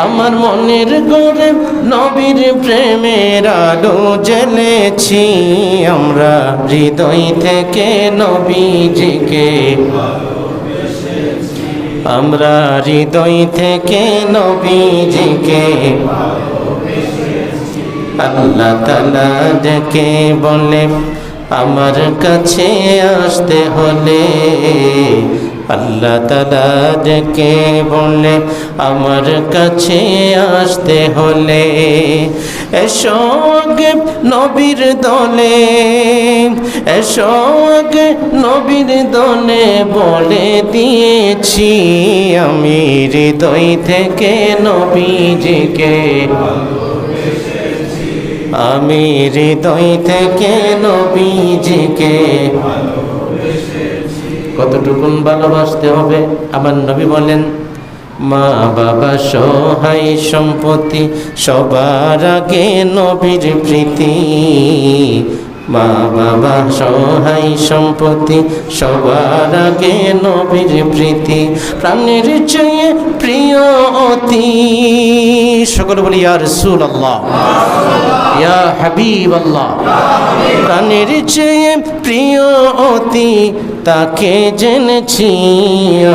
আমার মনের গড়ে নবীর প্রেমের আলো জ্বেলেছি আমরা হৃদয় থেকে নবীজিকে আমরা হৃদয় থেকে নবীজিকে আল্লাহ তাআলা ডেকে বলে আমার কাছে আসতে হলে আল্লাহ তাআলা ডেকে বলে আমার কাছে আসতে হলে এসো আগে নবীর দলে এসো আগে নবীর দলে বলে দিয়েছি আমি হৃদয় থেকে নবীজিকে আমি হৃদয় থেকে নবীজিকে কতটুকুন ভালোবাসতে হবে। আমার নবী বলেন মা বাবা সহায় সম্পত্তি সবার আগে নবীর প্রীতি মা বাবা সহায় সম্পত্তি সবার আগে নবীর প্রীতি প্রাণের চেয়ে প্রিয় অতি সকলে বলি ইয়া রাসূলুল্লাহ ইয়া হাবিবাল্লাহ প্রাণের চেয়ে প্রিয় অতি তাকে জেনেছি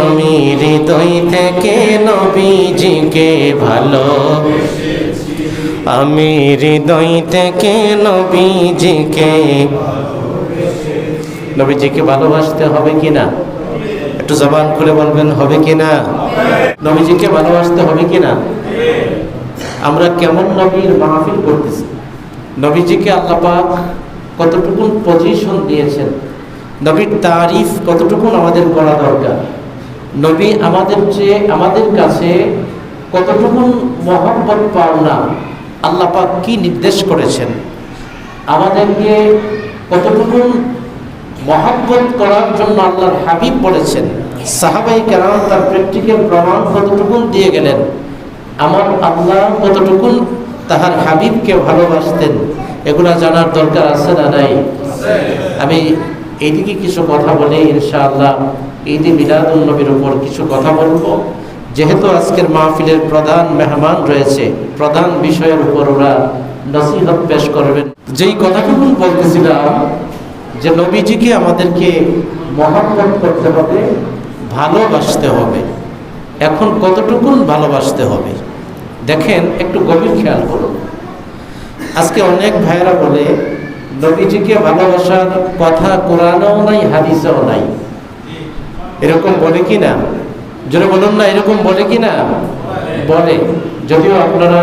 আমি হৃদয় থেকে নবীজিকে ভালো আমি হৃদয় থেকে নবীজিকে নবীজিকে ভালোবাসতে হবে কিনা একটু জবান খুলে বলবেন হবে কিনা নবীজিকে ভালোবাসতে হবে কিনা আমরা কেমন নবীর মাহফিল করতেছি নবীজিকে আল্লাহ পাক কতটুকু পজিশন দিয়েছেন নবীর তারিফ কতটুকু আমাদের করা দরকার নবী আমাদের চেয়ে আমাদের কাছে কতটুকু মহব্বত পাওনা আল্লাহ পাক কি নির্দেশ করেছেন আমাদেরকে কতটুকু মহব্বত করার জন্য আল্লাহর হাবিব বলেছেন সাহাবায়ে কেরাম তার প্র্যাকটিক্যাল প্রমাণ কতটুকু দিয়ে গেলেন আমার আল্লাহ কতটুকু তাহার হাবিবকে ভালোবাসতেন এগুলা জানার দরকার আছে না নাই আমি এইদিকে কিছু কথা বলে ইনশাআল্লাহ ঈদে মিলাদুন নবীর উপর কিছু কথা বলবো যেহেতু আজকের মাহফিলের প্রধান মেহমান রয়েছে প্রধান বিষয়ের উপর ওরা নসিহত পেশ করবেন যেই কথাটুকু বলতেছিলাম যে নবীজিকে আমাদেরকে মহব্বত করতে হবে ভালোবাসতে হবে এখন কতটুকু ভালোবাসতে হবে দেখেন একটু গভীর খেয়াল করুন আজকে অনেক ভাইয়েরা বলে নবীজিকে ভালোবাসার কথা কোরআনেও নাই হাদিসেও নাই এরকম বলে কি না জোরে বলুন না এরকম বলে কি না বলে যদিও আপনারা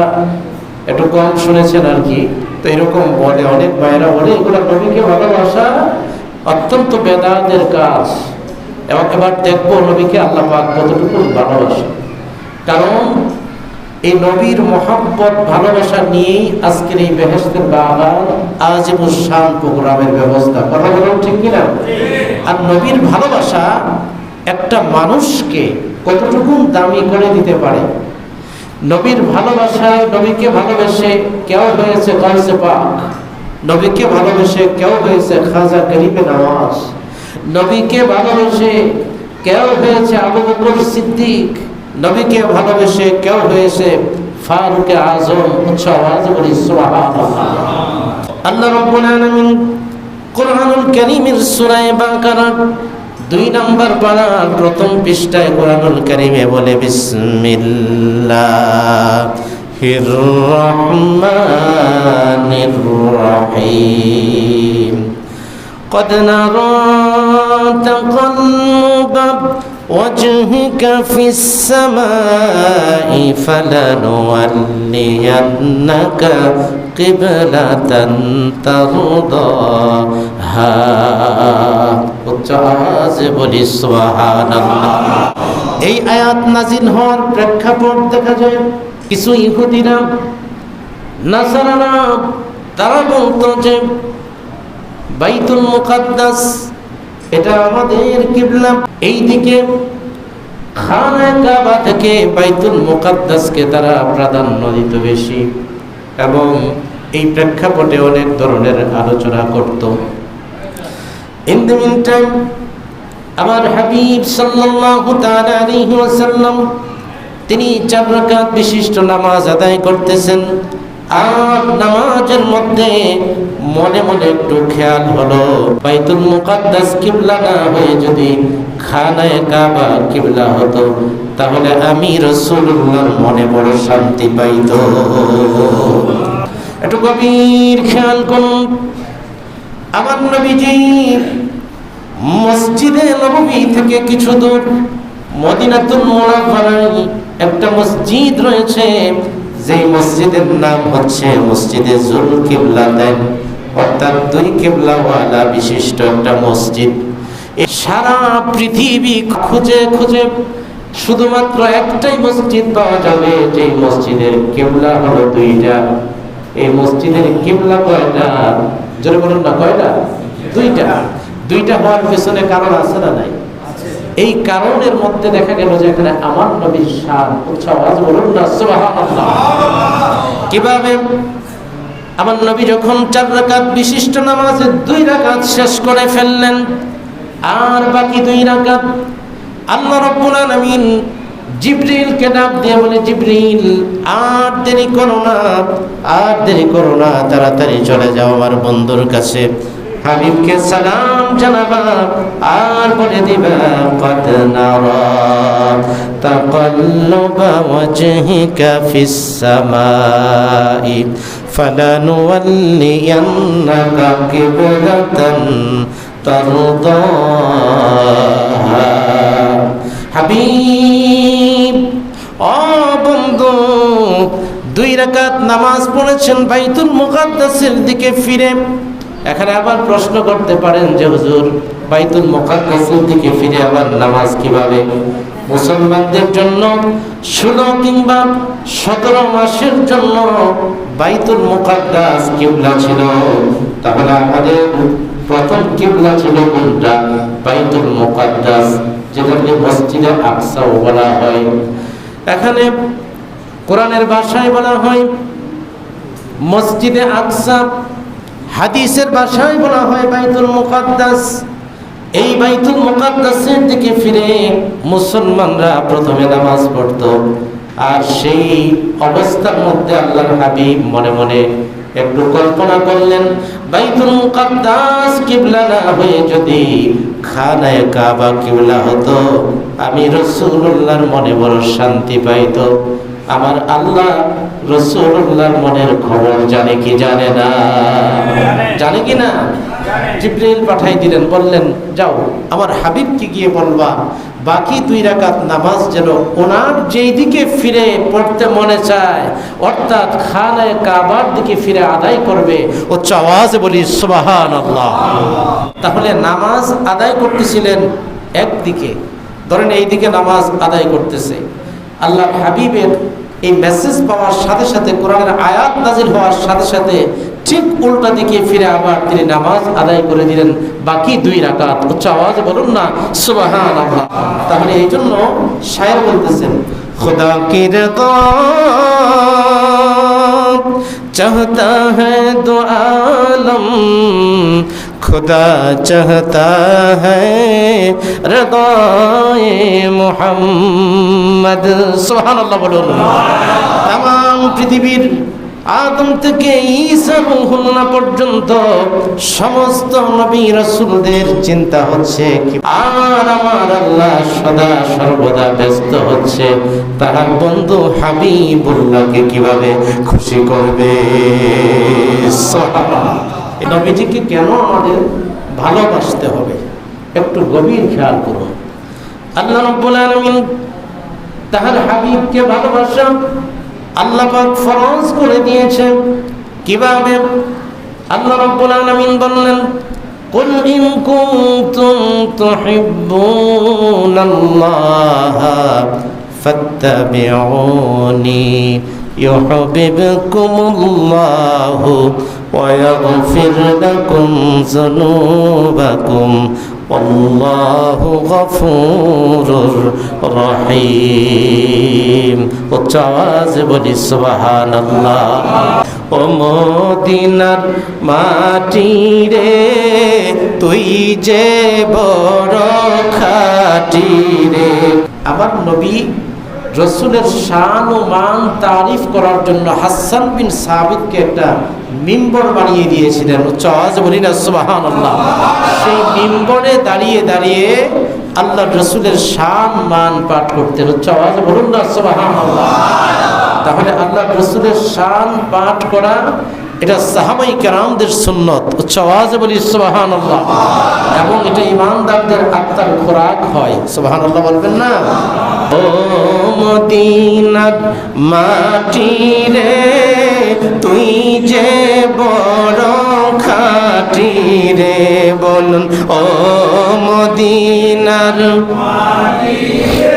একটু কম শুনেছেন আর কি তো এরকম বলে অনেক ভাইয়েরা বলে এগুলো নবীকে ভালোবাসা অত্যন্ত বেদাতের কাজ এবং এবার দেখবো নবীকে আল্লাহ পাক কতটুকু ভালোবাসে কারণ এই নবীর মহব্বত ভালোবাসা নিয়েই আজকের এই বেহেশতের বাগান আজিমুস শান প্রোগ্রামের ব্যবস্থা কথা বলুন ঠিক কিনা আর নবীর ভালোবাসা একটা মানুষকে কতটুকু দামি করে দিতে পারে নবীর ভালোবাসায় নবীকে ভালোবেসে কেউ হয়েছে গাউসে পাক নবীকে ভালোবেসে কেউ হয়েছে খাজা গরিবে নওয়াজ নবীকে ভালোবেসে কেউ হয়েছে আবু বকর সিদ্দিক নবীকে ভালোবেসে কেউ হয়েছে ফারুক আজম উচ্চ আওয়াজে বলি সুবহানাল্লাহ আল্লাহ রাব্বুল আলামিন কোরআনুল কারীমের সূরা বাকারা 2 নম্বর পারার প্রথম পৃষ্ঠায় কোরআনুল কারীমে বলে বিসমিল্লাহির রহমানির রহিম قد نرى تقلب وجهك في السماء فلنولينك قبلة ترضاها উচ্চাজে বলি সুবহানাল্লাহ এই আয়াত নাজিল হওয়ার প্রেক্ষাপট দেখা যায় কিছু ইহুদিরা নাসারারা তারা বলতো যে বাইতুল মুকাদ্দাস এটা আমাদের কিবলা এইদিকে খানা কাবা থেকে বাইতুল মুকাদ্দাসকে তারা প্রাধান্য দিত বেশি এবং এই প্রেক্ষাপটে অনেক ধরনের আলোচনা করত ইন দ্য মিন টাইম আমার হাবিব সাল্লাল্লাহু তাআলা আলাইহি ওয়াসাল্লাম তিনি 4 রাকাত বিশিষ্ট নামাজ আদায় করতেছেন। আর নামাজের মধ্যে মনে মনে একটু খেয়াল হলো, বাইতুল মুকাদ্দাস কিবলা না হয়ে যদি খানায়ে কাবা কিবলা হতো তাহলে আমি রাসূলুল্লাহর মনে বড় শান্তি পাইত। একটু গভীর খেয়াল করুন, আমার নবীজি মসজিদে নববী থেকে কিছু দূর মদিনাতুল মুনাওয়ারায় একটা মসজিদ রয়েছে, যে মসজিদের নাম হচ্ছে মসজিদে জুল কিবলাতাইন, অর্থাৎ 2 কিবলাওয়ালা বিশিষ্ট একটা মসজিদ। সারা পৃথিবী খুঁজে খুঁজে শুধুমাত্র একটাই মসজিদ পাওয়া যাবে যে মসজিদের কিবলা হলো 2টা। এই মসজিদের কিবলা কয়টা? জোরে বলুন না, কয়টা? 2টা। 2টা হওয়ার পেছনে কারণ আছে না নাই? এই কারণের মধ্যে দেখা গেল যে এখানে আমার নবীর শান উচ্চ আওয়াজ বলুন না সুবহানাল্লাহ। কিভাবে? আমার নবী যখন 4 রাকাত বিশিষ্ট নামাজে 2 রাকাত শেষ করে ফেললেন, আর বাকি 2 রাকাত আল্লাহ রাব্বুল আলামিন জিবরিলকে ডাক দিয়ে বলে, জিবরিল আর দেরি করো না, আর দেরি করো না, তাড়াতাড়ি চলে যাও আমার বন্ধুর কাছে, হাবিবকে সালাম জানাবা আর বলে দিবা কদ নারা তাকাল্লুবা ওয়াজহিকা ফিস সামাই ফালানুওয়াল্লিয়ান্নাকা কিবলাতান তারদাহা। হাবিব, ও বন্ধু, 2 রাকাত নামাজ পড়েছেন বাইতুল মুকাদ্দাসের দিকে ফিরে। এখানে আবার প্রশ্ন করতে পারেন যে হুজুর, বাইতুল মুকাদ্দাসের দিকে ফিরে আবার নামাজ কিভাবে? মুসলমানদের জন্য 16 কিংবা 17 মাসের জন্য বাইতুল মুকাদ্দাস কিবলা ছিল। তাহলে আমাদের প্রথম কিবলা ছিল কোনটা? বাইতুল মুকাদ্দাস, যেটাকে মসজিদে আকসাও বলা হয়। এখানে কোরআনের ভাষায় বলা হয় মসজিদে আকসা, হাদিসের ভাষায় বলা হয় বাইতুল মুকাদ্দাস। এই বাইতুল মুকাদ্দাসের দিকে ফিরে মুসলমানরা প্রথমে নামাজ পড়তো, আর সেই অবস্থার মধ্যে আল্লাহর হাবিব মনে মনে একটু কল্পনা করলেন, বাইতুল মুকাদ্দাস কিবলা না হয়ে যদি খানায়ে কাবা কিবলা হতো আমি রাসূলুল্লাহর মনে বড় শান্তি পাইতো। আমার আল্লাহ রাসূলুল্লাহর মনের খবর জানে কি জানে না? জানে কি না? জিবরিল পাঠাই দিলেন, বললেন যাও আমার হাবিবকে গিয়ে বলবা বাকি 2 রাকাত নামাজ যেন ওনার যেই দিকে ফিরে পড়তে মনে চায়, অর্থাৎ খানায়ে কাবার দিকে ফিরে আদায় করবে। উচ্চ আওয়াজে বলি সুবহানাল্লাহ। তাহলে নামাজ আদায় করতেছিলেন একদিকে, ধরেন এই দিকে নামাজ আদায় করতেছে, আল্লাহ হাবিবের এই মেসেজ পাওয়ার সাথে সাথে, কোরআনের আয়াত নাজিল হওয়ার সাথে সাথে ঠিক উল্টা দিকে ফিরে আবার তিনি নামাজ আদায় করে দিলেন বাকি 2 রাকাত। উচ্চ আওয়াজে বলুন না সুবহানাল্লাহ। তাহলে এই জন্য শায়ের বলতেছেন, খুদা কি রিদা চাহতা হ্যায় দো আলম, खुदा चाहता है रिदाए मुहम्मद। सुबहानाल्लाह बोलুন। तमाम পৃথিবীর আদম থেকে ঈসা রূহুল্লাহ পর্যন্ত সমস্ত নবী রাসূলদের চিন্তা হচ্ছে, আর আমার আল্লাহ সদা সর্বদা ব্যস্ত হচ্ছে তার বন্ধু হাবিবুল্লাহকে কিভাবে খুশি করবে। সুবহানাল্লাহ। এই নবীজিকে কেন আমাদের ভালোবাসতে হবে একটু গভীর খেয়াল করুন। আল্লাহ রাব্বুল আলামিন তার হাবিবকে ভালোবাসা আল্লাহ পাক ফরজ করে দিয়েছেন। কিভাবে? আল্লাহ রাব্বুল আলামিন বললেন, কুল ইন কুনতুম তুহিব্বুনাল্লাহা ফাত্তাবিউনি ইউহিব্বুকুমুল্লাহু ওয়া ইয়াগফির লাকুম যুনুবাকুম আল্লাহু গফুরুর রহিম। উচ্চ আওয়াজে বলি সুবহানাল্লাহ। ও মদিনার মাটি রে তুই যে বড় খাঁটি রে। আমার নবী রসুলের শান ও মান তারিফ করার জন্য হাসান বিন সাবিতকে একটা মিম্বর বানিয়ে দিয়েছিলেন। উচ্চ আওয়াজে বলি না সুবহানাল্লাহ। সেই মিম্বরে দাঁড়িয়ে দাঁড়িয়ে আল্লাহ রসুলের শান মান পাঠ করতেন। উচ্চ আওয়াজে বলুন না সুবহানাল্লাহ। তাহলে আল্লাহ রসুলের শান পাঠ করা এটা সাহাবাই কেরামদের সুন্নত। উচ্চ আওয়াজে বলি সুবহানাল্লাহ। এবং এটা ইমানদারদের আত্মার খোরাক হয়। সুবহানাল্লাহ বলবেন না? ও মদিনার মাটি রে তুই যে বড় খাঁটি রে, বলুন ও মদিনার মাটি রে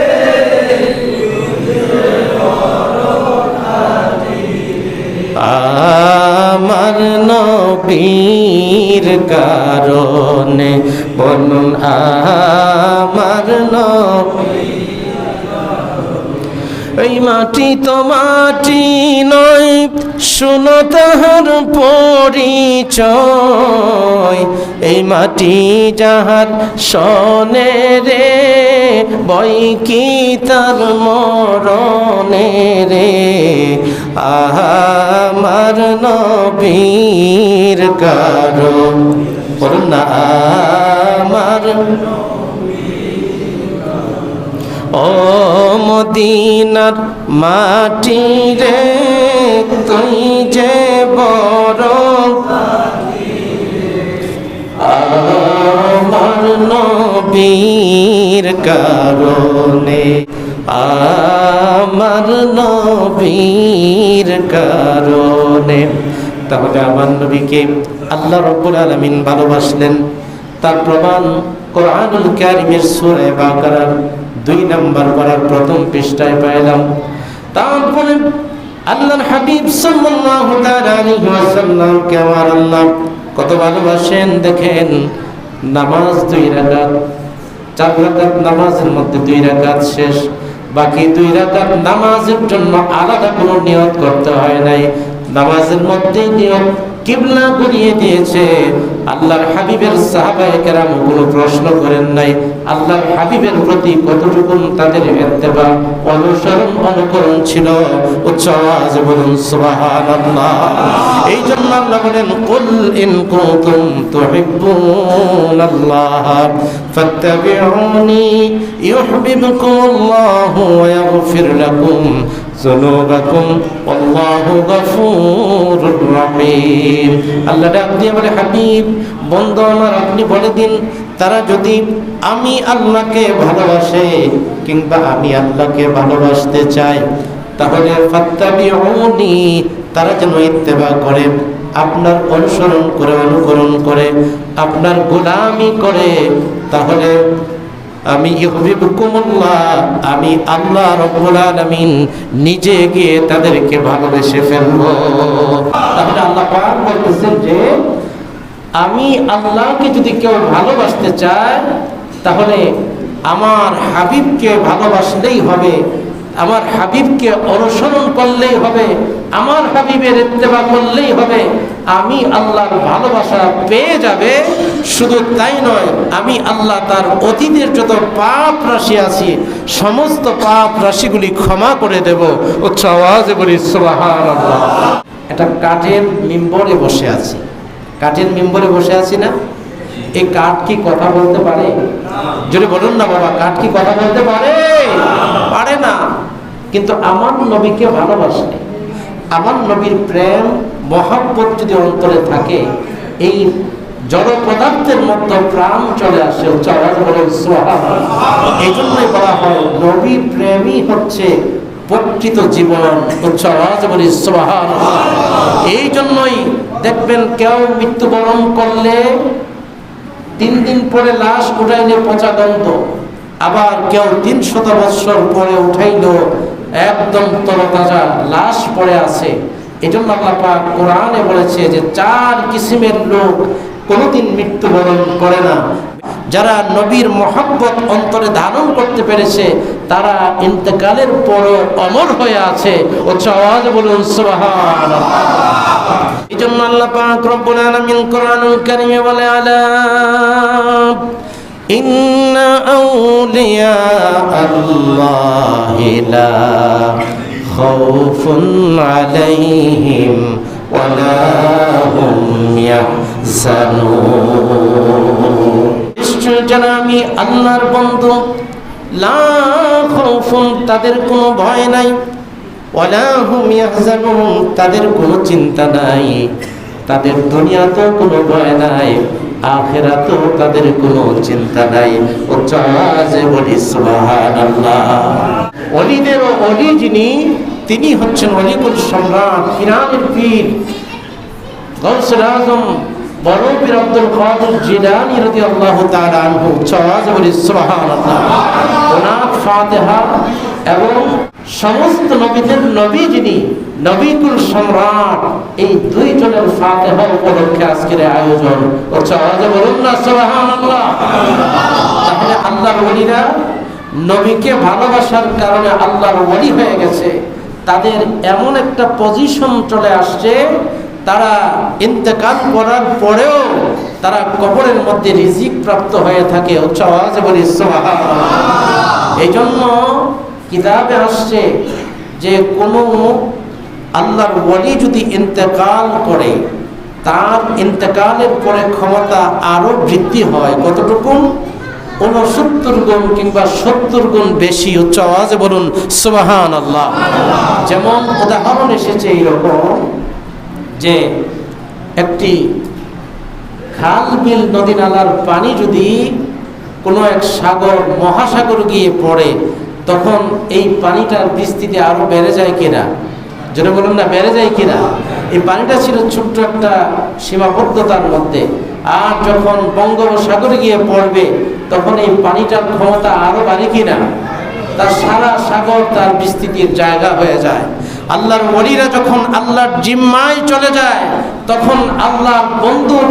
আমার নবীর কারণে, বলুন আমার নবী। এই মাটি তো মাটি নয়, শুনো তাহার পরিচয়। এই মাটি যাহার সনে রে, বই কি তার মরণে রে। আমার নবীর কারণ, বলুন না আমার। ও মদিনার মাটি রে তুই যে বড়, আমার নবীর কারণে, আমার নবীর কারণে। তাহলে আমার নবীকে আল্লাহ রাব্বুল আলামিন ভালোবাসলেন, তার প্রমাণ কোরআনুল কারীমের সূরা বাকারার 2 নম্বর পারার প্রথম পৃষ্ঠায় পাইলাম। তারপরে আল্লাহর হাবিব সাল্লাল্লাহু তাআলা আলাইহি ওয়াসাল্লামকে আমার আল্লাহ কত ভালোবাসেন দেখেন। নামাজ 2 রাকাত, 4 রাকাত নামাজের মধ্যে 2 রাকাত শেষ, বাকি 2 রাকাত নামাজের জন্য আলাদা কোনো নিয়ত করতে হয় নাই। নামাজের মধ্যে নিয়ত কিবলা ঘুরিয়ে দিয়েছে। আল্লাহর হাবিবের সাহাবায়ে কেরাম কোনো প্রশ্ন করেন নাই। আল্লাহর হাবিবের প্রতি কতটুকু তাদের ইত্তেবা অনুসরণ অনুকরণ ছিল। উচ্চ আওয়াজে বলুন সুবহানাল্লাহ। এই জন্য আল্লাহ বলেন কুল ইন কুনতুম তুহিব্বুনাল্লাহ ফাত্তাবিউনি ইউহিব্বুকুমুল্লাহু ওয়া ইয়াগফির লাকুম যুনুবাকুম আল্লাহু গফুরুর রহিম। আল্লাহ ডাক দিয়ে বলে, হাবিব বন্ধু আমার আপনি বলে দিন, তারা যদি আমি আল্লাহকে ভালোবাসে কিংবা আমি আল্লাহকে ভালোবাসতে চাই, তাহলে ফাত্তাবিউনি, তারা যেন ইত্তেবা করে, আপনার অনুসরণ করে, অনুকরণ করে, আপনার গোলামি করে। তাহলে আমি ইউহিব্বুকুমুল্লাহ, আমি আল্লাহ রাব্বুল আলামিন নিজে গিয়ে তাদেরকে ভালোবেসে ফেলবো। তাহলে আল্লাহ পাক বলতেছেন যে আমি আল্লাহকে যদি কেউ ভালোবাসতে চায় তাহলে আমার হাবিবকে ভালোবাসলেই হবে, আমার হাবিবকে অনুসরণ করলেই হবে, আমার হাবিবের ইত্তেবা করলেই হবে। আমি আল্লাহর ভালোবাসা পেয়ে যাবে। শুধু তাই নয়, আমি আল্লাহ তার অতীতের যত পাপ রাশি আছে সমস্ত পাপ রাশিগুলি ক্ষমা করে দেব। উচ্চ আওয়াজে বলি সুবহানাল্লাহ। এটা কাঠের মিম্বরে বসে আছি, কাঠের মিম্বরে বসে আছি না? এই কাঠ কি কথা বলতে পারে? যদি বলুন না বাবা, কাঠ কি কথা বলতে পারে? পারে না। কিন্তু আমার নবীকে ভালোবাসলে, আমার নবীর প্রেম মহব্বত যদি অন্তরে থাকে, এই জড় পদার্থের মধ্যে প্রাণ চলে আসে। এই জন্যই বলা হয় নবী প্রেমই হচ্ছে প্রকৃত জীবন। উচ্চ আওয়াজে বলি সুবহানাল্লাহ। এই জন্যই দেখবেন কেউ মৃত্যুবরণ করলে 3 দিন পরে লাশ উঠাইলে পচা গন্ধ, আবার কেউ 300 বছর পরে উঠাইলো একদম তরতাজা লাশ পড়ে আছে। এই জন্য আল্লাহ পাক কোরআনে বলেছে যে 4 কিসিমের লোক কোনোদিন মৃত্যুবরণ করে না। যারা নবীর মহব্বত অন্তরে ধারণ করতে পেরেছে তারা ইন্তেকালের পরও অমর হয়ে আছে। উচ্চ আওয়াজে বলুন সুবহানাল্লাহ। এই জন্য আল্লাহ পাক রব্বুল আলামিন কোরআনুল কারীমে বলে, আলা ইন্না আউলিয়া আল্লাহি লা খাউফুন আলাইহিম ওয়া লা হুম ইয়াহজানুন। নিশ্চয় জানা আমি আল্লাহর বন্ধু, লা খাউফুন তাদের কোনো ভয় নাই, ওয়া লা হুম ইয়াহজানুন তাদের কোনো চিন্তা নাই, তাদের দুনিয়াতেও কোনো ভয় নাই, আখিরাতেও তাদের কোনো চিন্তা নাই। উচ্চ আওয়াজে বলি সুবহানাল্লাহ। ওলিদের ওলি যিনি, তিনি হচ্ছেন ওলিকুল সম্রাট, ইরানের পীর গাউসুল আজম বড় পীর আব্দুল কাদের জিলানী রাদিয়াল্লাহু তাআলা আনহু। উচ্চ আওয়াজে বলি সুবহানাল্লাহ। ওনার ফাতিহা এবং সমস্ত নবীদের নবী যিনি নবীকুল সম্রাট, এই দুইজনের ফাতিহা উপলক্ষে আজকের আয়োজন। উচ্চ আওয়াজে বলুন না সুবহানাল্লাহ। তাহলে আল্লাহর ওলিরা নবীকে ভালোবাসার কারণে আল্লাহর ওলি হয়ে গেছে। তাদের এমন একটা পজিশন চলে আসছে, তারা ইন্তেকাল করার পরেও তারা কবরের মধ্যে রিজিক প্রাপ্ত হয়ে থাকে। উচ্চ আওয়াজে বলি সুবহানাল্লাহ। এই জন্য কিতাবে আসছে যে কোনো আল্লাহর ওলি যদি ইন্তেকাল করে, তার ইন্তেকালের পরে ক্ষমতা আরো বৃদ্ধি হয়। কতটুকু? 69 গুণ কিংবা 70 গুণ বেশি। উচ্চ আওয়াজে বলুন সুবহানাল্লাহ। যেমন উদাহরণ এসেছে এইরকম যে একটি খাল বিল নদী নালার পানি যদি কোনো এক সাগর মহাসাগর গিয়ে পড়ে, তখন এই পানিটার বিস্তৃতি আরো বেড়ে যায় কিনা? যেটা বলুন না, বেড়ে যায় কিনা? এই পানিটা ছিল ছোট্ট একটা সীমাবদ্ধতার মধ্যে, আর যখন বঙ্গোপসাগরে গিয়ে পড়বে তখন এই পানিটার ক্ষমতা আরো বাড়ে কিনা? তার সারা সাগর তার বিস্তৃতির জায়গা হয়ে যায়। আল্লাহর ওলিরা যখন আল্লাহর জিম্মায় চলে যায়, তখন আল্লাহর বন্ধুর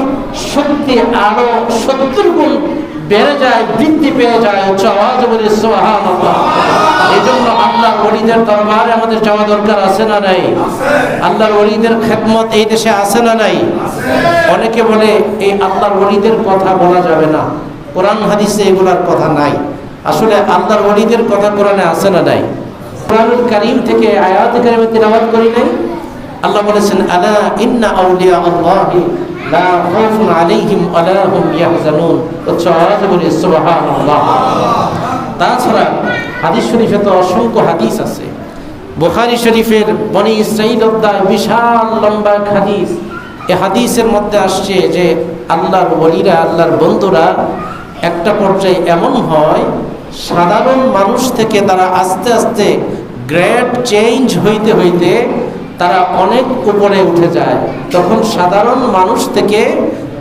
শক্তি আরো 70 গুণ বেড়ে যায়, বৃদ্ধি পেয়ে যায়। উচ্চ আওয়াজে বলি সুবহানাল্লাহ। এই জন্য আল্লাহর ওলিদের দরবারে আমাদের যাওয়া দরকার আছে না নাই? আল্লাহর ওলিদের খেদমত এই দেশে আছে না নাই? অনেকে বলে এই আল্লাহর ওলিদের কথা বলা যাবে না, কোরআন হাদিসে এগুলার কথা নাই। আসলে আল্লাহর ওলিদের কথা কোরআনে আছে না নাই? কোরআনুল কারীম থেকে আয়াত কারিমে তিলাওয়াত করি নাই? আল্লাহ বলেছেন আলা ইন্না আউলিয়া আল্লাহি লা খাউফুন আলাইহিম ওয়া লা হুম ইয়াহজানুন। উচ্চ আওয়াজে বলি সুবহানাল্লাহ। তাছাড়া হাদিস শরীফে তো অসংখ্য হাদিস আছে। বুখারী শরীফের বনি ইসরাঈল অধ্যায় বিশাল লম্বা হাদিস। এই হাদিসের মধ্যে আসছে যে আল্লাহর ওলিরা, আল্লাহর বন্ধুরা একটা পর্যায়ে এমন হয়, সাধারণ মানুষ থেকে তারা আস্তে আস্তে গ্রেড চেঞ্জ হইতে হইতে তারা অনেক উপরে উঠে যায়। তখন সাধারণ মানুষ থেকে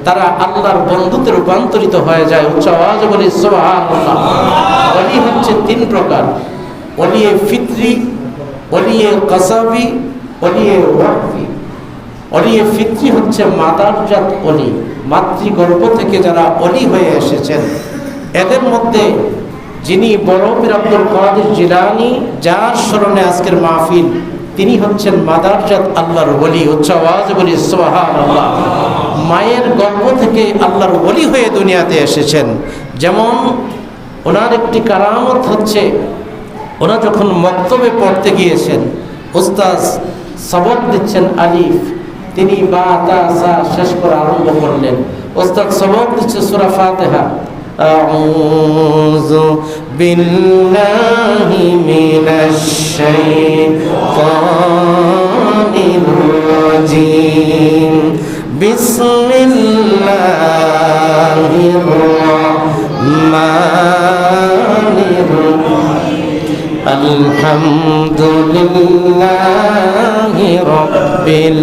তারা আল্লাহর বন্ধুতে রূপান্তরিত হয়ে যায়। উচ্চ আওয়াজে বলি সুবহানাল্লাহ। ওলি হচ্ছে 3 প্রকার: ওলিয়ে ফিতরি, ওলিয়ে কাসাবি, ওলিয়ে ওয়াকফি। ওলিয়ে ফিতরি হচ্ছে মাদারজাত ওলি, মাতৃগর্ভ থেকে যারা ওলি হয়ে এসেছেন। এদের মধ্যে যিনি বড় পীর আব্দুল কাদের জিলানী, যার স্মরণে আজকের মাহফিল, তিনি হচ্ছেন মাদারজাত আল্লাহর ওলি। উচ্চ আওয়াজে বলি সুবহানাল্লাহ। মায়ের গর্ভ থেকে আল্লাহর ওলি হয়ে দুনিয়াতে এসেছেন। যেমন ওনার একটি কারামত হচ্ছে, ওনা যখন মক্তবে পড়তে গিয়েছেন, উস্তাদ সবক দিচ্ছেন আলিফ, তিনি বা তা সা শেষ করে আরম্ভ করলেন। উস্তাদ সবক দিচ্ছে সূরা ফাতিহা। আউযু বিল্লাহি মিনাশ শাইতানির রাজিম। বিসমিল্লাহির রাহমানির রাহিম। আলহামদুলিল্লাহি রাব্বিল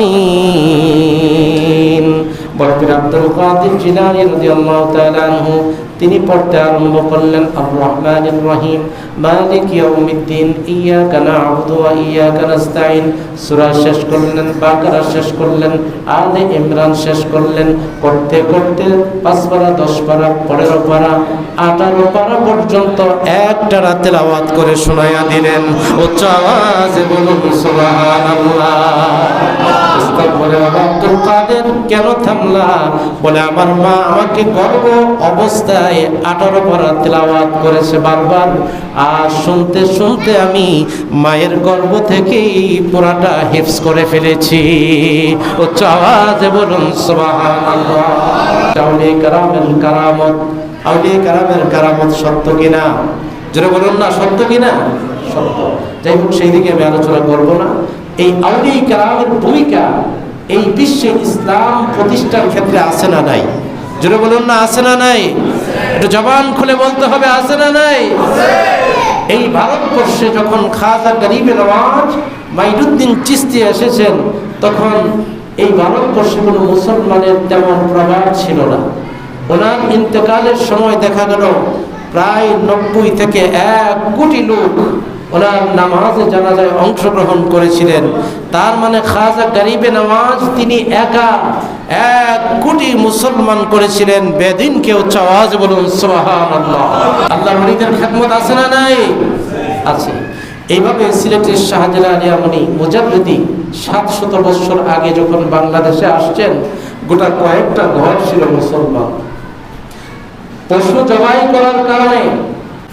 আলামিন। বড় পীর আব্দুল কাদের জিলানী রাদিয়াল্লাহু তাআলা আনহু তিনি পড়তে আরম্ভ করলেন আর রহমানির রহিম মালিক ইয়াউমিদ্দিন ইয়াকা না'বুদু ওয়া ইয়াকা নাস্তাঈন। সূরা শেষ করলেন, বাকারা শেষ করলেন, আলে ইমরান শেষ করলেন। করতে করতে 5 পারা, 10 পারা, 15 পারা, 18 পারা পর্যন্ত একটানা তেলাওয়াত করে শোনায়া দিলেন। উচ্চ আওয়াজে বলুন সুবহানাল্লাহ। উস্তাদ বলে, বাবা আব্দুল কাদের কেন থামলা? বলে আমার মা আমাকে গর্ভ অবস্থায় 18 পারা তেলাওয়াত করেছে বারবার, আর শুনতে শুনতে আমি মায়ের গর্ভ থেকেই পুরাটা হিফজ করে ফেলেছি। উচ্চ আওয়াজে বলুন সুবহানাল্লাহ। আউলিয়া কেরামের কারামত, আউলিয়া কেরামের কারামত সত্য কিনা? যারা বলুন না সত্য কিনা? সত্য। যাই হোক, সেই দিকে আমি আলোচনা করবো না। এই আউলিয়া কেরামের ভূমিকা এই বিশ্বে ইসলাম প্রতিষ্ঠার ক্ষেত্রে আছে না নাই? যারা বলুন না আছে না নাই? একটু জবান খুলে বলতে হবে আছে না নাই? এই ভারতবর্ষে যখন খাজা গরিবে নওয়াজ মাইনুদ্দিন চিশতি এসেছেন, তখন এই ভারতবর্ষে কোনো মুসলমানের তেমন প্রভাব ছিল না। ওনার ইন্তেকালের সময় দেখা গেল প্রায় 90 থেকে 1 কোটি লোক ওনার নামাজে জানাজায় অংশগ্রহণ করেছিলেন। তার মানে খাজা গরিবে নওয়াজ তিনি একা 1 কোটি মুসলমান করেছিলেন। বেদিনকে উচ্চ আওয়াজে বলুন সুবহানাল্লাহ। আল্লাহর ওলিদের খেদমত আছে না নাই? আছে। এইভাবে সিলেটের শাহজালাল ইয়ামানি মুজাদ্দিদি 700 বছর আগে যখন বাংলাদেশে আসছেন, গোটা কয়েকটা ঘর ছিল মুসলমান। পশু জবাই করার কারণে,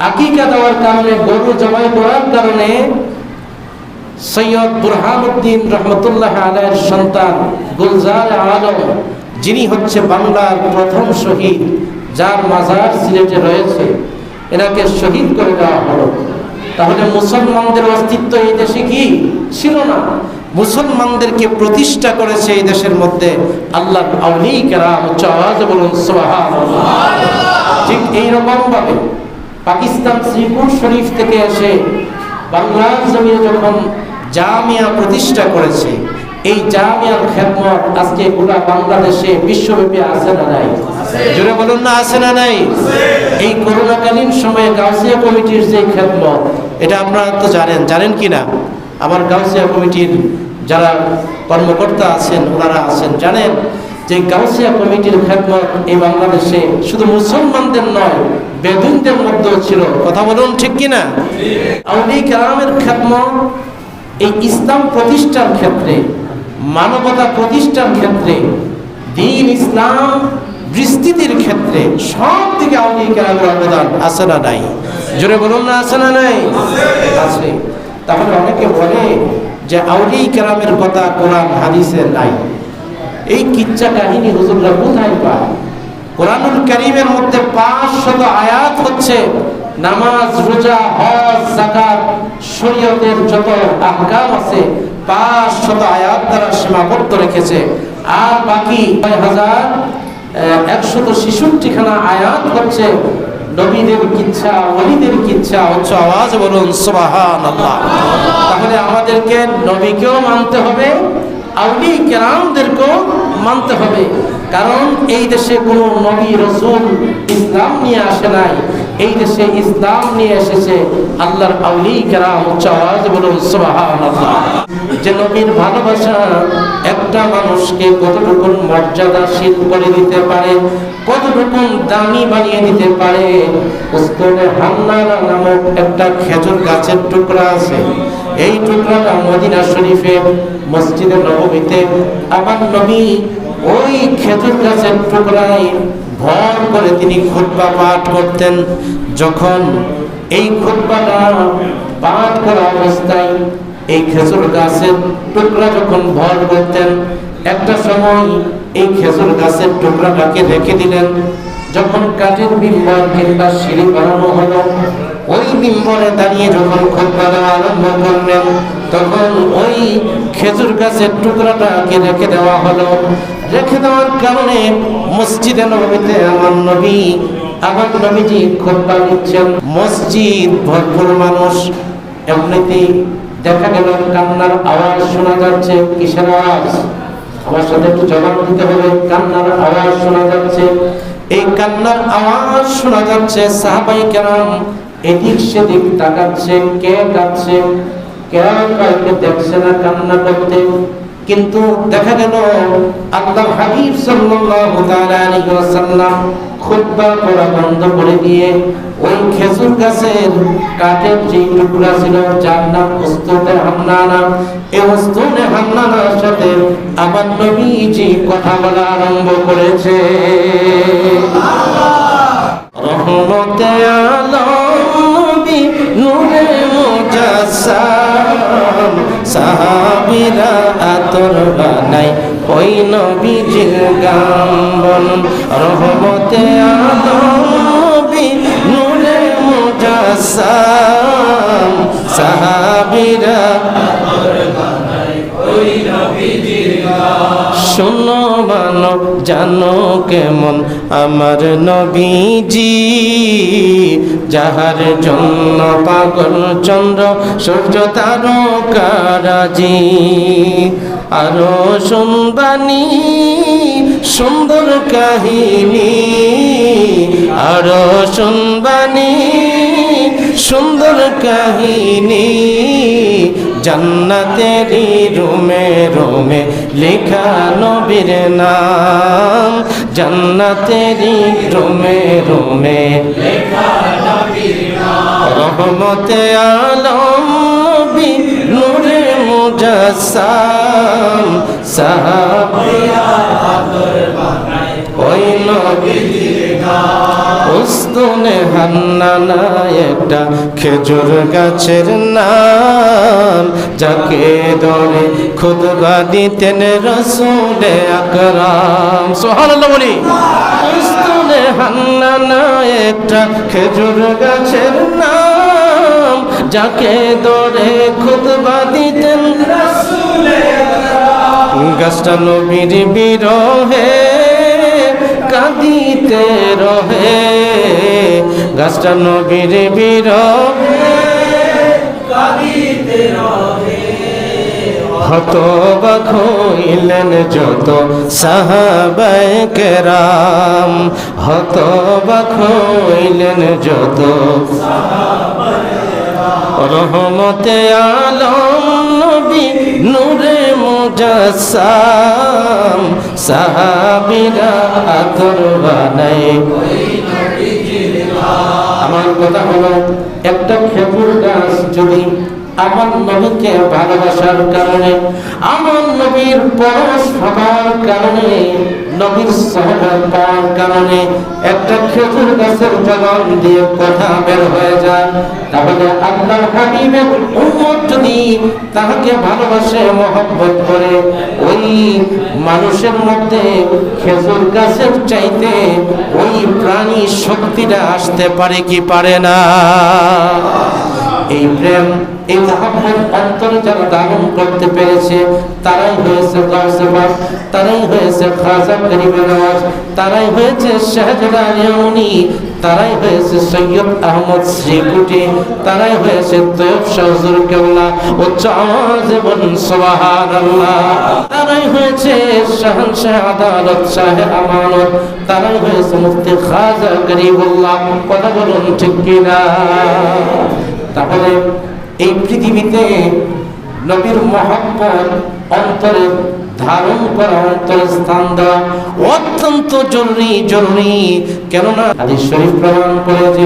আকিকা দেওয়ার কারণে, গরু জবাই করার কারণে সৈয়দ বুরহানুদ্দিন রহমতুল্লাহ আলাইহির সন্তান গুলজার আলম, যিনি হচ্ছে বাংলার প্রথম শহীদ, যার মাজার সিলেটে রয়েছে, এনাকে শহীদ করে দেওয়া হলো। তাহলে মুসলমানদের অস্তিত্ব এই দেশে কি ছিল না? মুসলমানদেরকে প্রতিষ্ঠা করেছে এই দেশের মধ্যে আল্লাহর আউলিয়া কেরাম। উচ্চ আওয়াজে বলুন সুবহানাল্লাহ। ঠিক এইরকম ভাবে পাকিস্তান শ্রীপুর শরীফ থেকে এসে বাংলার জমিনে যখন জামিয়া প্রতিষ্ঠা করেছে, এই জামিয়ার খেদমত আজকে গোটা বাংলাদেশে বিশ্বব্যাপী আছে না নাই? জোরে বলুন না আছে না নাই? এই করোনাকালীন সময়ে গাউসিয়া কমিটির যে খেদমত, এটা আপনারা তো জানেন কি না? আমার গাউসিয়া কমিটির যারা কর্মকর্তা আছেন, ওনারা আছেন, জানেন যে গাউসিয়া কমিটির খেদমত এই বাংলাদেশে শুধু মুসলমানদের নয়, বেদুইনদের মধ্যেও ছিল। কথা বলুন ঠিক কিনা? আউলিয়া কেরামের খেদমত এই ইসলাম প্রতিষ্ঠার ক্ষেত্রে, মানবতা প্রতিষ্ঠার ক্ষেত্রে, দ্বীন ইসলাম বিস্তৃতির ক্ষেত্রে সব দিকে আউলিয়া কেরামের অবদান আছে না নাই? জোরে বলুন না আছে না নাই? আছে। তাহলে অনেকে বলে যে আউলিয়া কেরামের কথা কোরআন হাদিসে নাই। এই কিচ্ছা কাহিনী হুজুররা কোথায় পায়? কোরআনুল কারীমের মধ্যে 500 আয়াত হচ্ছে নামাজ, রোজা, হজ, যাকাত, শরীয়তের যত আহকাম আছে 500 আয়াত দ্বারা সীমাবদ্ধ রেখেছে। আর বাকি 6166 খানা আয়াত হচ্ছে নবীদের কিচ্ছা, ওলিদের কিচ্ছা। উচ্চ আওয়াজে বলুন সুবহানাল্লাহ। তাহলে আমাদেরকে নবীকেও মানতে হবে, আউলিয়া কেরামদেরকেও মানতে হবে। কারণ এই দেশে কোনো নবী রাসূল ইসলাম নিয়ে আসে নাই, এই দেশে ইসলাম নিয়ে এসেছে আল্লাহর আউলিয়া কেরাম। উচ্চ আওয়াজে বলুন সুবহানাল্লাহ। যে নবীর ভালোবাসা একটা মানুষকে কতটুকু মর্যাদাশীল করে দিতে পারে, কতটুকু দামি বানিয়ে দিতে পারে। উস্তাদে হান্নানা নামক একটা খেজুর গাছের টুকরা আছে। এই টুকরাটা মদিনা শরীফে মসজিদে নববীতে আমার নবী ওই খেজুর গাছের টুকরায় ভর করে তিনি খুতবা পাঠ করতেন। যখন এই খুতবাটা পাঠ করা অবস্থায় এই খেজুর গাছের টুকরা যখন ভর করতেন, একটা সময় এই খেজুর গাছের টুকরাটাকে রেখে দিলেন। যখন কাঠের মিম্বর কিংবা সিঁড়ি বানানো হলো, ওই মিম্বরে দাঁড়িয়ে যখন খুতবা দেওয়া আরম্ভ করলেন, তখন ওই খেজুর গাছের টুকরাটাকে রেখে দেওয়া হলো। রেখে দেওয়ার কারণে মসজিদে নববীতে আমার নবীজি খুতবা দিচ্ছেন, মসজিদ ভরপুর মানুষ। এমনিতেই দেখা গেল কান্নার আওয়াজ শোনা যাচ্ছে। কিসের আওয়াজ? আমার সাথে একটু জবাব দিতে হবে। কান্নার আওয়াজ শোনা যাচ্ছে। এই কান্নার আওয়াজ শোনা যাচ্ছে। সাহাবায়ে কেরাম এদিক সেদিক তাকাচ্ছে, কে কাঁদছে, কে কাউকে দেখছে না কান্না করতে। কিন্তু দেখা গেল আল্লাহর হাবিব সাল্লাল্লাহু তাআলা আলাইহি ওয়াসাল্লাম খুতবা পড়া বন্ধ করে দিয়ে ওই খেজুর গাছের কাঠের যে টুকরা ছিল যার নাম উস্তুনে হান্নানা, এই উস্তুনে হান্নানার সাথে আমার নবীজি কথা বলা আরম্ভ করেছে। রহমতে আলম নবী নূরে মুজাসসাম, সাহাবীরা আতর বানাই ওই নবীজির গান বলুন। রহমতে আলম নবী নূরে মুজাসসাম, সাহাবীরা আতর বানাই ওই নবীজির গান। শোনো মানব জানো কেমন আমার নবীজি, যাহার জন্য পাগল চন্দ্র সূর্য তারকারাজি। আরো শুনবানি সুন্দর কাহিনী, আরো শুনবানি সুন্দর কাহিনী, জান্নাতেরই রুমে রুমে লেখা নবীর নাম, জান্নাতেরই রুমে রুমে লেখা নবীর নাম। রহমতে আলম নবী নূরে মুজাসসাম, সাহাবীরা আতর বানাই ওই নবীজির গান। উস্তুনে হান্নানা একটা খেজুর গাছের নাম, যাকে ধরে খুতবা দিতেন রাসূল আকরাম। সুবহানাল্লাহ বলি। উস্তুনে হান্নানা একটা খেজুর গাছের নাম, যাকে ধরে খুতবা দিতেন রাসূল আকরাম। গাছটা নবীর বিরহে কাঁদিতে রহে, গাছটা নবীর বিরহে কাঁদিতে রহে। হতবাক হইলেন যত সাহাবায়ে কেরাম, হতবাক হইলেন যত সাহাবায়ে কেরাম। রহমতে আলম নবী নূরে মুজাসসাম, সাহাবীরা আতর বানাই ওই নবীজির গান। আমার কথা হলো একটা খেজুর গাছ যদি আমার নবীকে ভালোবাসার কারণে, আমার নবীর পরশ হবার কারণে, নবীর সহবত পাওয়ার কারণে একটা খেজুর গাছের জবান দিয়ে কথা বের হয়ে যায়, তাহলে আল্লাহর হাবিবের উম্মত যদি তাহাকে ভালোবাসে মহব্বত করে, ওই মানুষের মধ্যে খেজুর গাছের চাইতে ওই প্রাণী শক্তিটা আসতে পারে কি পারে না? এই প্রেম এই মহব্বত অন্তরে যারা ধারণ করতে পেরেছে তারাই হয়েছে গাউসে পাক, তারাই হয়েছে খাজা গরিবে নওয়াজ, তারাই হয়েছে শাহজালাল ইয়ামানি, তারাই হয়েছে সৈয়দ আহমদ শ্রীকুটি, তারাই হয়েছে তৈয়ব শাহ হুজুর কেবলা উচ্চ আওয়াজে বলুন সুবহানাল্লাহ, তারাই হয়েছে শাহনশাহ আদালত শাহ আমানত, তারাই হয়েছে মুফতি খাজা গরিবুল্লাহ। কথা বলুন ঠিক কিনা? তাহলে এই পৃথিবীতে নবীর মহব্বত অন্তরে ধারণ করা, অন্তরে স্থান দেওয়া অত্যন্ত জরুরি জরুরি। কেননা হাদিস শরীফ প্রমাণ করে যে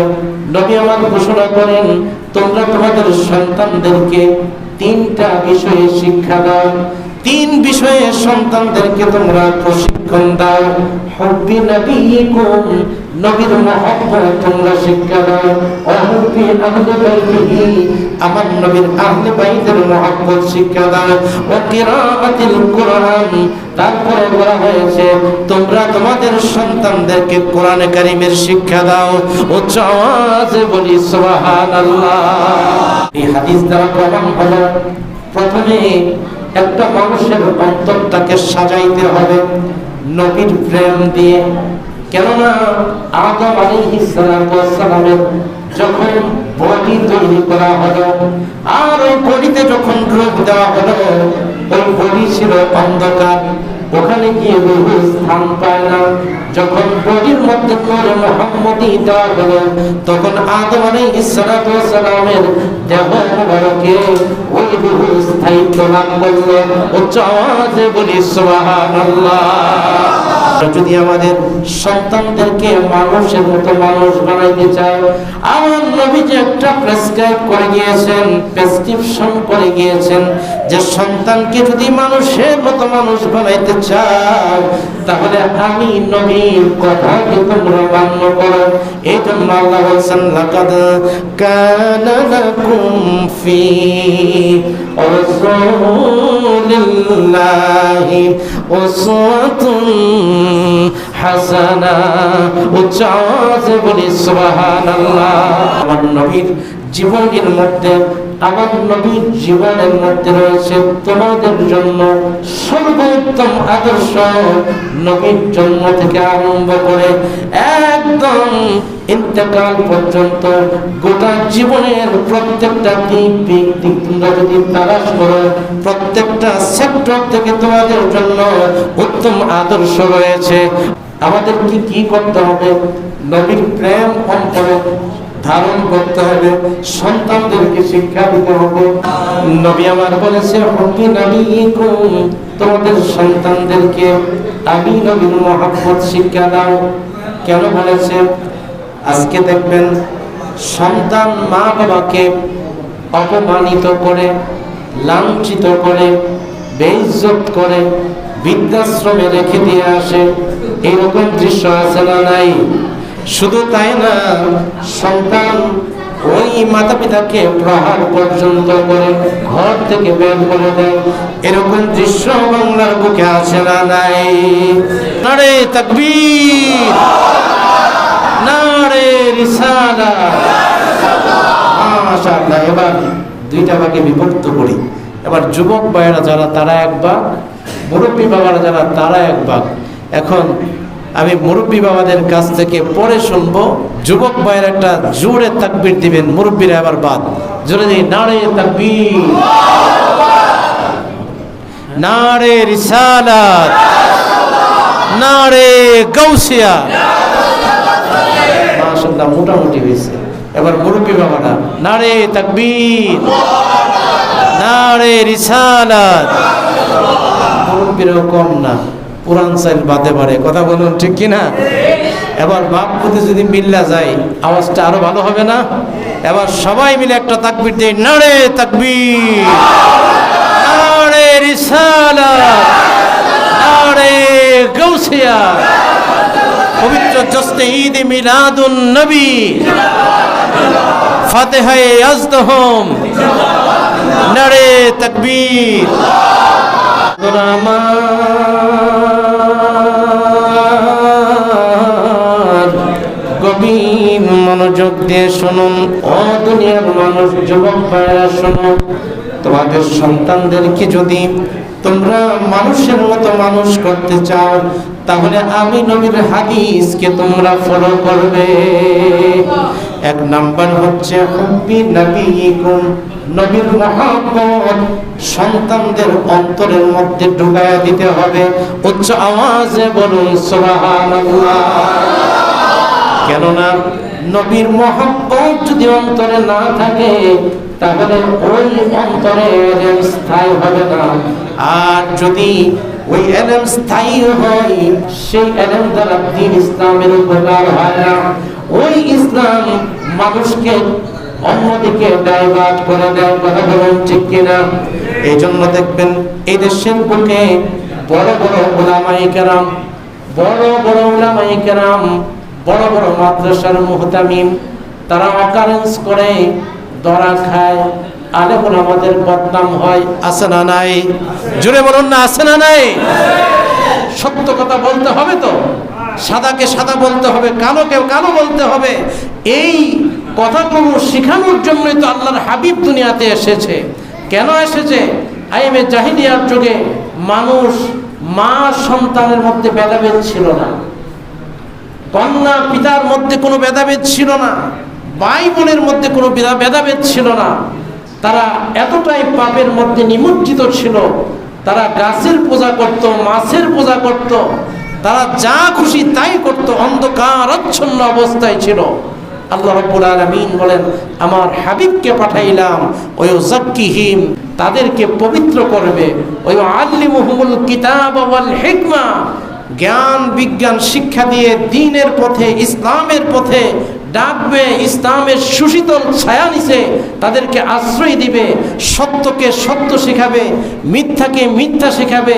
নবী আমার ঘোষণা করেন, তোমরা তোমাদের সন্তানদেরকে তিনটা বিষয়ে শিক্ষা দাও, তিন বিষয়ে সন্তানদেরকে তোমরা প্রশিক্ষণ দাও। হুব্বি নবিয়িকুম, নবীর মহব্বত তোমরা শিক্ষা দাও। হুব্বি আহলে বাইতিহি, আমার নবীর আহলে বাইতের মহব্বত শিক্ষা দাও। ওয়া কিরাআতিল কুরআন, তারপরে বলা হয়েছে তোমরা তোমাদের সন্তানদেরকে কোরআনে কারীমের শিক্ষা দাও। উচ্চ আওয়াজে বলি সুবহানাল্লাহ। এই হাদিস দ্বারা প্রমাণ হলো প্রথমে একটা মানুষের অন্তরটাকে সাজাইতে হবে নবীর প্রেম দিয়ে। কেননা আদম আলাইহিস সালামের যখন বডি তৈরি করা হলো আর ওই বডিতে যখন রূপ দেওয়া হলো, ওই বডি ছিল অন্ধকার, ওখানে গিয়ে রূহ স্থান পায় না। যখন বডির মধ্যে নূরে মুহাম্মদী দেওয়া হলো, তখন আদম আলাইহিস সালামের দেহ মুবারকে ওই রূহ স্থায়ী মৃত্যু লাভ করলো। উচ্চ আওয়াজে বলি সুবহানাল্লাহ। যদি আমাদের সন্তানদেরকে মানুষের মতো মানুষ বানাইতে চাই, আমার নবী যে একটা প্রেসক্রিপশন করে গিয়েছেন যে সন্তানকে যদি মানুষের মতো মানুষ বানাইতে চাও, তাহলে আমি নবীর কথাকে তোমরা মান্য করো। এই জন্য আল্লাহ বলছেন, লাকাদ কানা লাকুম ফি রাসূলিল্লাহি উসওয়াতুন হাসানা। উচ্চ আওয়াজে বলি সুবহানাল্লাহ। আমার নবীর জীবনের মধ্যে, আমার নবীর জীবনের মধ্যে রয়েছে তোমাদের জন্য সর্বোত্তম আদর্শ। নবীর জন্ম থেকে আরম্ভ করে একদম ইন্তেকাল পর্যন্ত গোটা জীবনের প্রত্যেকটা দিক তোমরা যদি তালাশ করো, প্রত্যেকটা সেক্টর থেকে তোমাদের জন্য উত্তম আদর্শ রয়েছে। আমাদের কি করতে হবে? নবীর প্রেম অন্তরে ধারণ করতে হবে, সন্তানদেরকে শিক্ষা দিতে হবে। নবী আমার বলেছে, হুব্বি নবীকুম, তোমাদের সন্তানদেরকে আমি নবীর মহব্বত শিক্ষা দাও। কেন বলেছে? আজকে দেখবেন সন্তান মা বাবাকে অপমানিত করে, লাঞ্ছিত করে, বেইজ্জত করে বৃদ্ধাশ্রমে রেখে দিয়ে আসে। এরকম দৃশ্য আছে না নাই? শুধু তাই না, সন্তান ওই মাতা পিতাকে প্রহার পর্যন্ত করে ঘর থেকে বের করে দেয়। এরকম দৃশ্য বাংলার বুকে আছে না নাই? নারে তাকবীর, নারে রিসালাত। মাশাআল্লাহ। এবার দুইটা ভাগে বিভক্ত করি। এবার যুবক ভাইয়েরা যারা তারা এক ভাগ, মুরব্বী বাবারা যারা তারা এক ভাগ। এখন আমি মুরব্বী বাবাদের কাছ থেকে পরে শুনবো, যুবক ভাইয়ের একটা জোরে তাকবীর দিবেন, মুরব্বীরা আবার বাদ জোরে দিই। নারে তাকবীর, নারে রিসালাত, নারে গাউসিয়া। মাশাআল্লাহ, মোটামুটি হয়েছে। এবার মুরব্বী বাবারা নারে তাকবীর, নারে রিসালাত। মুরব্বীরাও কম না, পুরান চাইল বাদে পারে। কথা বলুন, ঠিক কিনা? এবার বাপ পুতে যদি মিল্লা যায়, আওয়াজটা আরো ভালো হবে না? এবার সবাই মিলে একটা তাকবীর দেয়, নারে তাকবীর, নারে রিসালাত, নারে গাউসিয়া। পবিত্র জশ্নে ঈদ মিলাদুন নবী, ফাতিহায়ে আজদহম, নারে তাকবীর। গভীর মনোযোগ দিয়ে শুনুন, ও দুনিয়ার মানুষ, যুবক ভাইরা শুনুন। তোমাদের সন্তানদেরকে যদি তোমরা মানুষের মতো মানুষ করতে চাও, তাহলে আমি নবীর হাদিসকে তোমরা ফলো করবে। এক নাম্বার হচ্ছে হুব্বি নবীকুম, নবীর মহব্বত সন্তানদের অন্তরের মধ্যে ঢুকায়া দিতে হবে। উচ্চ আওয়াজে বলুন সুবহানাল্লাহ। কেননা নবীর মহব্বত যদি অন্তরে না থাকে, তাহলে ওই অন্তরে এলেম স্থায়ী হবে না। আর যদি ওই এলেম স্থায়ী হয়, সেই এলেম দ্বারা দ্বীন ইসলামের উপকার হয় না। ওই ইসলাম মানুষকে অন্যদিকে ডাইভার্ট করে দেয়। কথা বলুন, ঠিক কিনা? এই জন্য দেখবেন এই দেশের বুকে বড় বড় উলামায়ে কেরাম, বড় বড় উলামায়ে কেরাম, বড় বড় মাদ্রাসার মুহতামিম, তারা অকারেন্স করে ধরা খায়, আলেম ওলামাদের বদনাম হয়। আছে না নাই? জোরে বলুন না, আছে না নাই? সত্য কথা বলতে হবে তো, সাদাকে সাদা বলতে হবে, কালোকে কালো বলতে হবে। এই কথাগুলো শেখানোর জন্যই তো আল্লাহর হাবিব দুনিয়াতে এসেছে। কেন এসেছে? আইমে জাহিলিয়ার যুগে মানুষ মা সন্তানের মধ্যে ভেদাভেদ ছিল না, কন্যা পিতার মধ্যে কোনো ভেদাভেদ ছিল না, ভাই বোনের মধ্যে কোনো ভেদাভেদ ছিল না। তারা এতটাই পাপের মধ্যে নিমজ্জিত ছিল, তারা গাছের পূজা করত, মাছের পূজা করত, তারা যা খুশি তাই করত, অন্ধকারাচ্ছন্ন অবস্থায় ছিল। আল্লাহ রাব্বুল আলামিন বলেন আমার হাবিবকে পাঠাইলাম ওয়ায়ুযাক্কিহিম, তাদেরকে পবিত্র করবে, ওয়ায়ুআল্লিমুহুমুল কিতাব ওয়াল হিকমা, জ্ঞান বিজ্ঞান শিক্ষা দিয়ে দ্বীনের পথে ইসলামের পথে ডাকবে, ইসলামের সুশীতল ছায়া নিচে তাদেরকে আশ্রয় দিবে, সত্যকে সত্য শেখাবে, মিথ্যাকে মিথ্যা শেখাবে।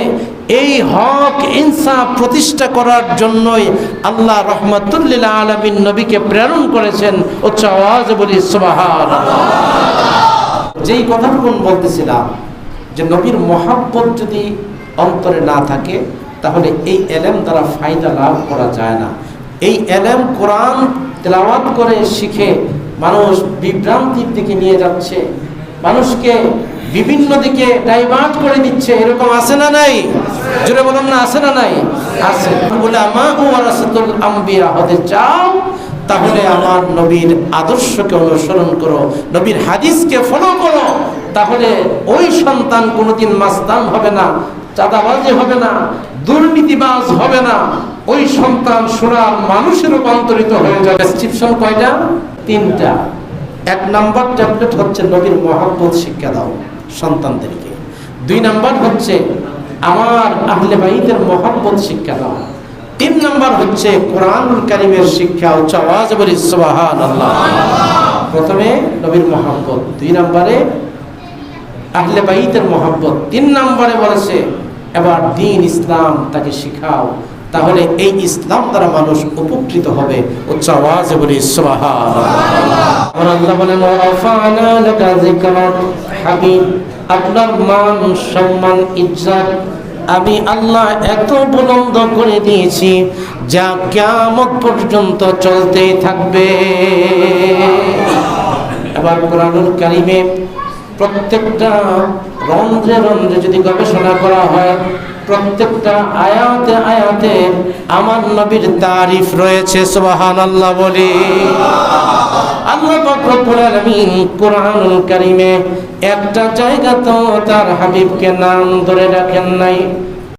এই হক ইনসাফ প্রতিষ্ঠা করার জন্যই আল্লাহ রাহমাতুল লিল আলামিন নবীকে প্রেরণ করেছেন। উচ্চ আওয়াজে বলি সুবহানাল্লাহ। যেই কথাটুকু বলতেছিলাম যে নবীর মহব্বত যদি অন্তরে না থাকে তাহলে এই এলেম দ্বারা ফায়দা লাভ করা যায় না। এই এলেম কোরআন তেলাওয়াত করে শিখে মানুষ বিভ্রান্তির দিকে নিয়ে যাচ্ছে, মানুষকে বিভিন্ন দিকে ডাইভার্ট করে দিচ্ছে। এরকম আছে না নাই? জোরে বলুন না, আছে না নাই? আছে। উলামা ওয়ারাসাতুল আম্বিয়া হতে চাও তাহলে আমার নবীর আদর্শকে অনুসরণ করো, নবীর হাদিসকে ফলো করো, তাহলে ওই সন্তান কোনোদিন মাস্তান হবে না, চাঁদাবাজি হবে না, দুর্নীতিবাজ হবে না। ওই সন্তান সোনার মানুষে রূপান্তরিত হয়ে যাবে। প্রেসক্রিপশন কয়টা? 3টা। 1 নাম্বার ট্যাবলেট হচ্ছে নবীর মহব্বত শিক্ষা দাও সন্তানদেরকে। 2 নাম্বার হচ্ছে আমার আহলে বাইতের মহব্বত শিক্ষা দাও। 3 নাম্বার হচ্ছে কোরআনুল কারীমের শিক্ষা। উচ্চ আওয়াজে বলি সুবহানাল্লাহ। প্রথমে নবীর মহব্বত, 2 নম্বরে আহলে বাইতের মহব্বত, 3 নম্বরে বলেছে এবার দ্বীন ইসলাম তাকে শিখাও, তাহলে এই ইসলাম দ্বারা মানুষ উপকৃত হবে। উচ্চ আওয়াজে বলি সুবহানাল্লাহ। আল্লাহ বলেন ওয়ারাফা'না লাকা যিকরাক, হাবিব আপনার মান সম্মান ইজ্জত আমি আল্লাহ এত বুলন্দ করে দিয়েছি যা কিয়ামত পর্যন্ত চলতেই থাকবে। এবার কোরআনুল কারীমে প্রত্যেকটা রন্ধ্রে রন্ধ্রে যদি গবেষণা করা হয়, প্রত্যেকটা আয়াতে আয়াতে আমার নবীর তারিফ রয়েছে। সুবহানাল্লাহ বলি। আল্লাহ পাক রব্বুল আলামিন কোরআনুল কারীমে একটা জায়গা তো তার হাবিবকে নাম ধরে রাখেন নাই।